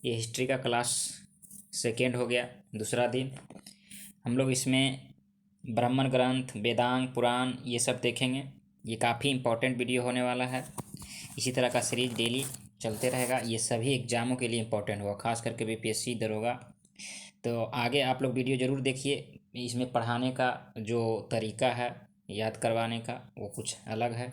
ये हिस्ट्री का class second हो गया, दूसरा दिन। हम लोग इसमें ब्राह्मण ग्रंथ, वेदांग, पुराण ये सब देखेंगे। ये काफ़ी इम्पोर्टेंट वीडियो होने वाला है। इसी तरह का सीरीज डेली चलते रहेगा। ये सभी एग्ज़ामों के लिए इम्पोर्टेंट होगा, खास करके बीपीएससी, दरोगा। तो आगे आप लोग वीडियो ज़रूर देखिए। इसमें पढ़ाने का जो तरीका है, याद करवाने का, वो कुछ अलग है।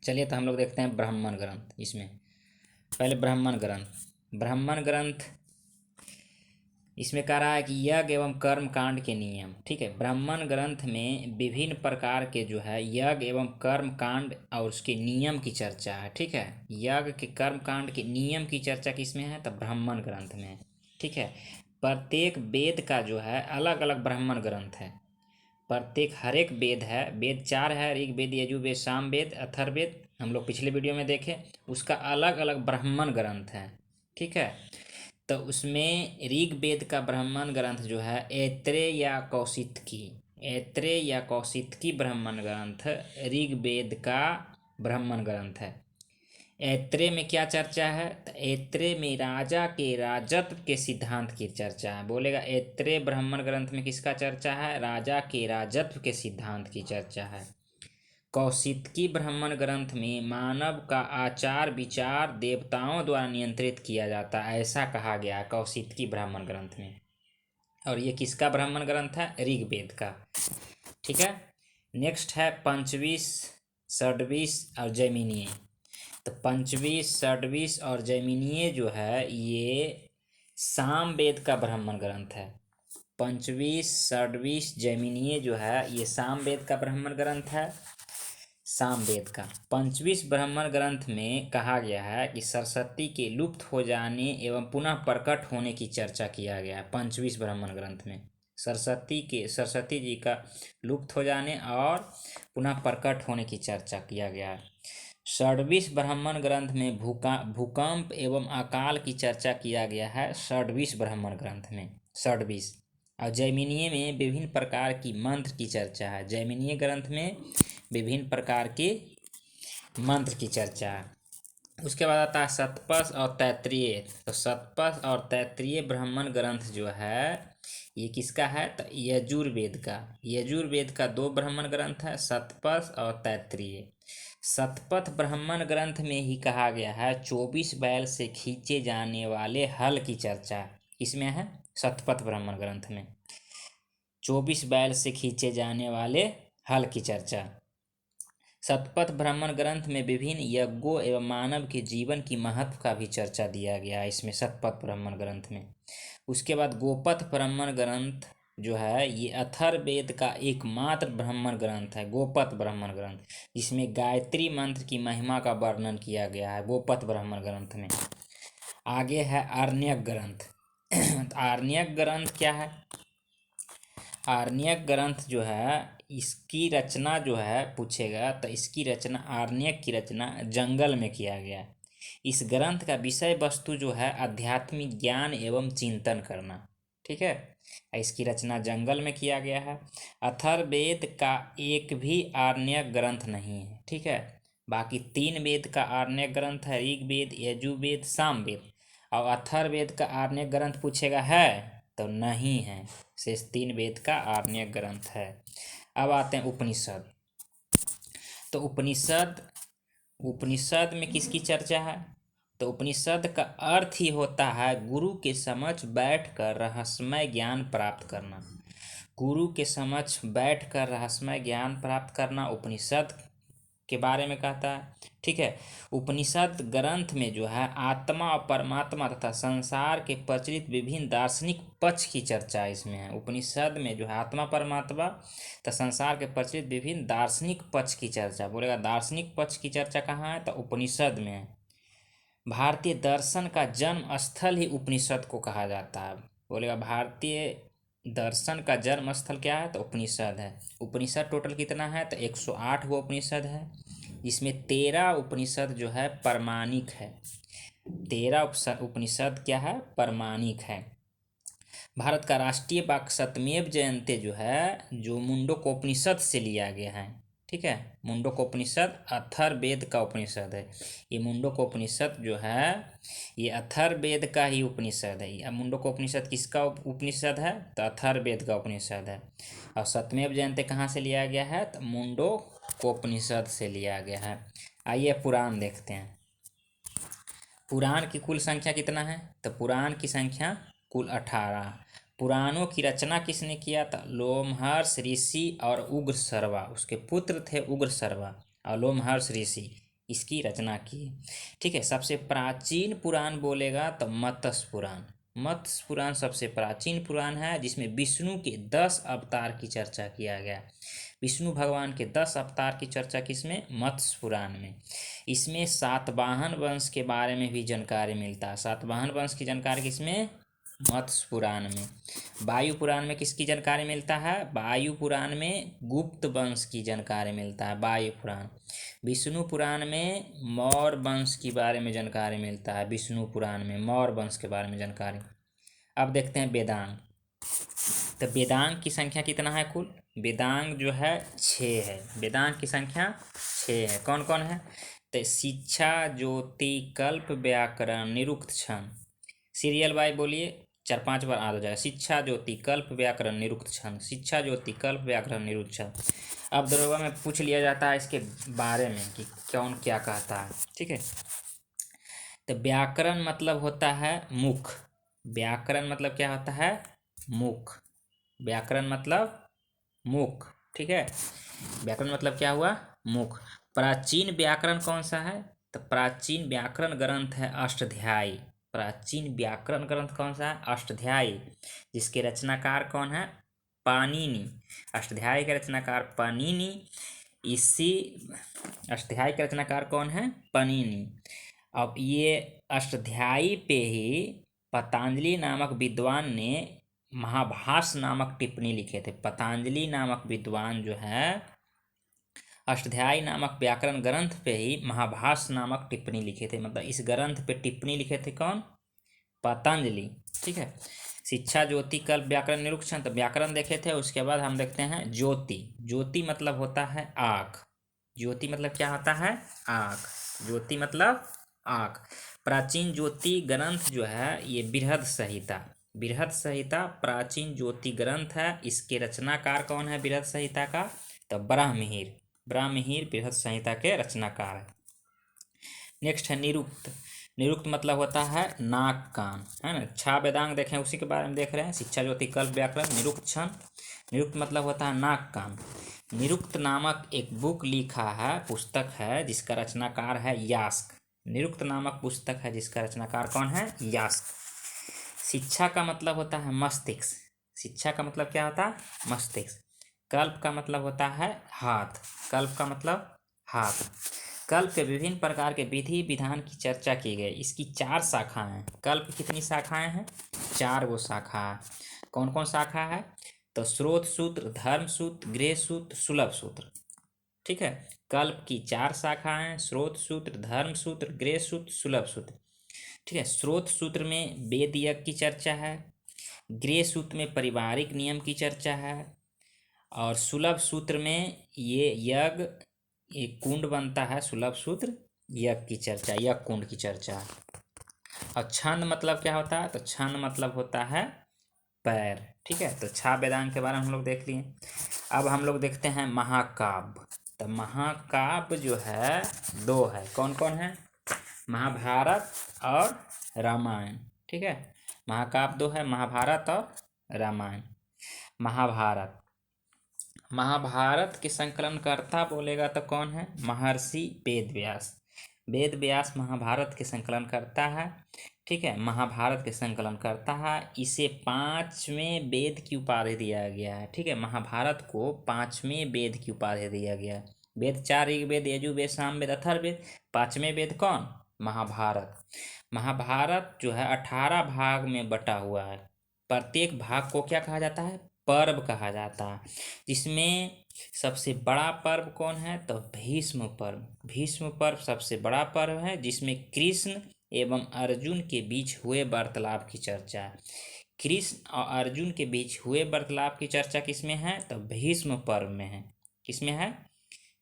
चलिए तो हम लोग देखते हैं ब्राह्मण ग्रंथ। इसमें पहले ब्राह्मण ग्रंथ इसमें कह रहा है कि यज्ञ एवं कर्म कांड के नियम। ठीक है, ब्राह्मण ग्रंथ में विभिन्न प्रकार के जो है यज्ञ एवं कर्म कांड और उसके नियम की चर्चा है। ठीक है, यज्ञ के कर्म कांड के नियम की चर्चा किसमें है? तो ब्राह्मण ग्रंथ में। ठीक है, प्रत्येक वेद का जो है अलग अलग ब्राह्मण ग्रंथ है। प्रत्येक हर एक वेद है, वेद 4 है, ऋग्वेद, यजुर्वेद, सामवेद, अथर्ववेद, हम लोग पिछले वीडियो में देखे। उसका अलग अलग ब्राह्मण ग्रंथ है। ठीक है, तो उसमें ऋग्वेद का ब्राह्मण ग्रंथ जो है ऐत्रेय या कौशितकी ब्राह्मण ग्रंथ ऋग्वेद का ब्राह्मण ग्रंथ है। ऐत्रेय में क्या चर्चा है? तो ऐत्रेय में राजा के राजत्व के सिद्धांत की चर्चा है। बोलेगा ऐत्रेय ब्राह्मण ग्रंथ में किसका चर्चा है? राजा के राजत्व के सिद्धांत की चर्चा है। कौशितकी ब्राह्मण ग्रंथ में मानव का आचार विचार देवताओं द्वारा नियंत्रित किया जाता है, ऐसा कहा गया है कौशितकी ब्राह्मण ग्रंथ में। और ये किसका ब्राह्मण ग्रंथ है? ऋग्वेद का। ठीक है, नेक्स्ट है पंचवीस, षड्वीस और जैमिनीय। तो पंचवीस, षड्वीस और जैमिनीय जो है ये सामवेद का ब्राह्मण ग्रंथ है। पंचवीस, षड्वीस, जैमिनीय जो है ये सामवेद का ब्राह्मण ग्रंथ है। सामवेद का पंचवीस ब्राह्मण ग्रंथ में कहा गया है कि सरस्वती के लुप्त हो जाने एवं पुनः प्रकट होने की चर्चा किया गया है। पंचवीस ब्राह्मण ग्रंथ में सरस्वती जी का लुप्त हो जाने और पुनः प्रकट होने की चर्चा किया गया है। षड्वीस ब्राह्मण ग्रंथ में भूकंप एवं अकाल की चर्चा किया गया है। षड्वीस ब्राह्मण ग्रंथ में षड्वीस। और जैमिनीय में विभिन्न प्रकार की मंत्र की चर्चा है। जैमिनीय ग्रंथ में विभिन्न प्रकार के मंत्र की चर्चा है। उसके बाद आता है शतपथ और तैत्तिरीय। तो शतपथ और तैत्तिरीय ब्राह्मण ग्रंथ जो है ये किसका है? तो यजुर्वेद का 2 ब्राह्मण ग्रंथ है, शतपथ और तैत्तिरीय। शतपथ ब्राह्मण ग्रंथ में ही कहा गया है 24 बैल से खींचे जाने वाले हल की चर्चा इसमें है। शतपथ ब्राह्मण ग्रंथ में 24 बैल से खींचे जाने वाले हल की चर्चा। शतपथ ब्राह्मण ग्रंथ में विभिन्न यज्ञों एवं मानव के जीवन की महत्व का भी चर्चा दिया गया है इसमें, शतपथ ब्राह्मण ग्रंथ में। उसके बाद गोपथ ब्राह्मण ग्रंथ जो है ये अथर्ववेद का एकमात्र ब्राह्मण ग्रंथ है, गोपथ ब्राह्मण ग्रंथ, जिसमें गायत्री मंत्र की महिमा का वर्णन किया गया है गोपथ ब्राह्मण ग्रंथ में। आगे है आरण्यक ग्रंथ। आरण्यक ग्रंथ क्या है? आरण्यक ग्रंथ जो है इसकी रचना जो है पूछेगा तो इसकी रचना, आरण्यक की रचना जंगल में किया गया। इस ग्रंथ का विषय वस्तु जो है आध्यात्मिक ज्ञान एवं चिंतन करना। ठीक है, इसकी रचना जंगल में किया गया है। अथर्ववेद का एक भी आरण्यक ग्रंथ नहीं है। ठीक है, बाकी 3 वेद का आरण्यक ग्रंथ है, ऋग्वेद, यजुर्वेद, सामवेद। और अथर्ववेद का आरण्यक ग्रंथ पूछेगा है तो नहीं है, शेष 3 वेद का आरण्यक ग्रंथ है। अब आते हैं उपनिषद। तो उपनिषद में किसकी चर्चा है? तो उपनिषद का अर्थ ही होता है गुरु के समक्ष बैठकर रहस्यमय ज्ञान प्राप्त करना। गुरु के समक्ष बैठकर रहस्यमय ज्ञान प्राप्त करना उपनिषद के बारे में कहता है। ठीक है, उपनिषद ग्रंथ में जो है आत्मा और परमात्मा तथा संसार के प्रचलित विभिन्न दार्शनिक पक्ष की चर्चा इसमें है। उपनिषद में जो है आत्मा परमात्मा तथा संसार के प्रचलित विभिन्न दार्शनिक पक्ष की चर्चा। बोलेगा दार्शनिक पक्ष की चर्चा कहाँ है? तो उपनिषद में है। भारतीय दर्शन का जन्म स्थल ही उपनिषद को कहा जाता है। बोलेगा भारतीय दर्शन का जन्म स्थल क्या है? तो उपनिषद है। उपनिषद टोटल कितना है? तो 108 वो उपनिषद है, जिसमें 13 उपनिषद जो है प्रमाणिक है। 13 उपनिषद क्या है? प्रमाणिक है। भारत का राष्ट्रीय वाक् सत्यमेव जयते जो है, जो मुंडकोपनिषद से लिया गया है। ठीक है। मुंडकोपनिषद अथर्ववेद का उपनिषद है। ये मुंडकोपनिषद जो है ये अथर्ववेद का ही उपनिषद है। अब मुंडकोपनिषद किसका उपनिषद है? तो अथर्ववेद का उपनिषद है। और सत्यमेव जयते कहाँ से लिया गया है? तो मुंडकोपनिषद से लिया गया है। आइए पुराण देखते हैं। पुराण की कुल संख्या कितना है? तो पुराण की संख्या कुल 18। पुराणों की रचना किसने किया था? लोमहर्ष ऋषि और उग्रसर्वा, उसके पुत्र थे उग्रसर्वा और लोमहर्ष ऋषि इसकी रचना की। ठीक है। सबसे प्राचीन पुराण बोलेगा तो मत्स्य पुराण। मत्स्य पुराण सबसे प्राचीन पुराण है, जिसमें विष्णु के 10 अवतार की चर्चा किया गया। विष्णु भगवान के 10 अवतार की चर्चा किसमें? मत्स्य पुराण में। इसमें सातवाहन वंश के बारे में भी जानकारी मिलता है। सातवाहन वंश की जानकारी किसमें? मत्स्य पुराण में। वायु पुराण में किसकी जानकारी मिलता है? वायु पुराण में गुप्त वंश की जानकारी मिलता है, वायु पुराण। विष्णु पुराण में मौर्य वंश के बारे में जानकारी मिलता है। विष्णु पुराण में मौर्य वंश के बारे में जानकारी। अब देखते हैं वेदांग। तो वेदांग की संख्या कितना है कुल? वेदांग जो है 6 है। वेदांग की संख्या 6 है। कौन कौन है? तो शिक्षा, ज्योति, कल्प, व्याकरण, निरुक्त, छंद। सीरियल बाय बोलिए, 4-5 बार आ जाएगा। शिक्षा, ज्योति, कल्प, व्याकरण, निरुक्त, छंद। शिक्षा, ज्योति, कल्प, व्याकरण, निरुक्त, छंद। अब दरोगा में पूछ लिया जाता है इसके बारे में कि कौन क्या कहता है। ठीक है। तो व्याकरण मतलब होता है मुख। व्याकरण मतलब क्या होता है? मुख। व्याकरण मतलब मुख। ठीक है। व्याकरण मतलब क्या हुआ? मुख। प्राचीन व्याकरण कौन सा है? तो प्राचीन व्याकरण ग्रंथ है अष्टाध्यायी। प्राचीन व्याकरण ग्रंथ कौन सा है? अष्टाध्यायी। जिसके रचनाकार कौन है? पाणिनि। अष्टाध्यायी के रचनाकार पाणिनि। इसी अष्टाध्यायी के रचनाकार कौन है? पाणिनि। अब ये अष्टाध्यायी पे ही पतंजलि नामक विद्वान ने महाभाष्य नामक टिप्पणी लिखे थे। पतंजलि नामक विद्वान जो है अष्टाध्यायी नामक व्याकरण ग्रंथ पे ही महाभाष्य नामक टिप्पणी लिखे थे। मतलब इस ग्रंथ पे टिप्पणी लिखे थे कौन? पतंजलि। ठीक है। शिक्षा, ज्योति, कल्प, व्याकरण, निरुक्त, छंद। तो व्याकरण देखे थे। उसके बाद हम देखते हैं ज्योति। ज्योति मतलब होता है आँख। ज्योति मतलब क्या होता है? आँख। ज्योति मतलब आँख। प्राचीन ज्योति ग्रंथ जो है ये बृहद संहिता। बृहद संहिता प्राचीन ज्योति ग्रंथ है। इसके रचनाकार कौन है बृहद संहिता का? तो ब्राह्मणिर। ब्राह्मणिर बृहद संहिता के रचनाकार है। नेक्स्ट है निरुक्त। निरुक्त मतलब होता है नाक कान, है ना। 6 वेदांग देखें उसी के बारे में देख रहे हैं। शिक्षा, ज्योति, कल्प, व्याकरण, निरुक्त, छंद। निरुक्त मतलब होता है नाक कान। निरुक्त नामक एक बुक लिखा है, पुस्तक है, जिसका रचनाकार है यास्क। निरुक्त नामक पुस्तक है जिसका रचनाकार कौन है? यास्क। शिक्षा का मतलब होता है मस्तिष्क। शिक्षा का मतलब क्या होता है? मस्तिष्क। कल्प का मतलब होता है हाथ। कल्प का मतलब हाथ। कल्प के विभिन्न प्रकार के विधि विधान की चर्चा की गई। इसकी 4 शाखाएं हैं। कल्प की कितनी शाखाएं हैं? 4 गो शाखा है। कौन कौन शाखा है? तो स्रोत सूत्र, धर्म सूत्र, गृह सूत्र, सुलभ सूत्र। ठीक है। कल्प की 4 शाखाएं: स्रोत सूत्र, धर्म सूत्र, गृह सूत्र, सुलभ सूत्र। ठीक है। स्रोत सूत्र में वेद यज्ञ की चर्चा है। गृह सूत्र में पारिवारिक नियम की चर्चा है। और सुलभ सूत्र में ये यज्ञ एक कुंड बनता है। सुलभ सूत्र यज्ञ की चर्चा, यज्ञ कुंड की चर्चा। और छंद मतलब क्या होता है? तो छंद मतलब होता है पैर। ठीक है। तो 6 वेदांग के बारे में हम लोग देख लिए। अब हम लोग देखते हैं महाकाव्य। तो महाकाव्य जो है 2 है। कौन कौन है? महाभारत और रामायण। ठीक है। महाकाव्य 2 है, महाभारत और रामायण। महाभारत। महाभारत के संकलनकर्ता बोलेगा तो कौन है? महर्षि वेद व्यास। वेद व्यास महाभारत के संकलन करता है। ठीक है। महाभारत के संकलन करता है। इसे 5वें वेद की उपाधि दिया गया है। ठीक है। महाभारत को 5वें वेद की उपाधि दिया गया है। वेद 4 ऋग्वेद, यजुर्वेद, सामवेद, अथर्ववेद। 5वें वेद कौन? महाभारत। महाभारत जो है 18 भाग में बटा हुआ है। प्रत्येक भाग को क्या कहा जाता है? पर्व कहा जाता है। जिसमें सबसे बड़ा पर्व कौन है? तो भीष्म पर्व। भीष्म पर्व सबसे बड़ा पर्व है, जिसमें कृष्ण एवं अर्जुन के बीच हुए वार्तालाप की चर्चा है। कृष्ण और अर्जुन के बीच हुए वार्तालाप की चर्चा किसमें है? तो भीष्म पर्व में है। किसमें है?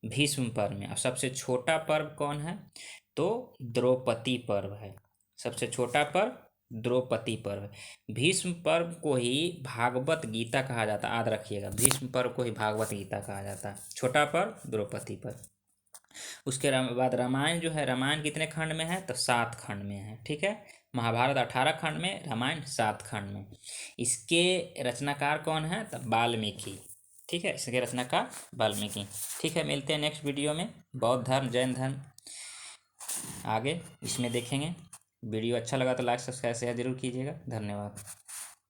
भीष्म पर्व में। और सबसे छोटा पर्व कौन है? तो द्रौपदी पर्व है। सबसे छोटा पर्व द्रौपदी पर्व है। भीष्म पर्व को ही भागवत गीता कहा जाता है, याद रखिएगा, भीष्म पर्व को ही भागवत गीता कहा जाता है। छोटा पर्व द्रौपदी पर्व। उसके बाद रामायण जो है, रामायण कितने खंड में है? तो 7 खंड में है, ठीक है। महाभारत 18 खंड में, रामायण 7 खंड में। इसके रचनाकार कौन है? तो वाल्मीकि, ठीक है। इसके रचनाकार वाल्मीकि, ठीक है। मिलते हैं नेक्स्ट वीडियो में। बौद्ध धर्म, जैन धर्म आगे इसमें देखेंगे। वीडियो अच्छा लगा तो लाइक सब्सक्राइब शेयर जरूर कीजिएगा। धन्यवाद।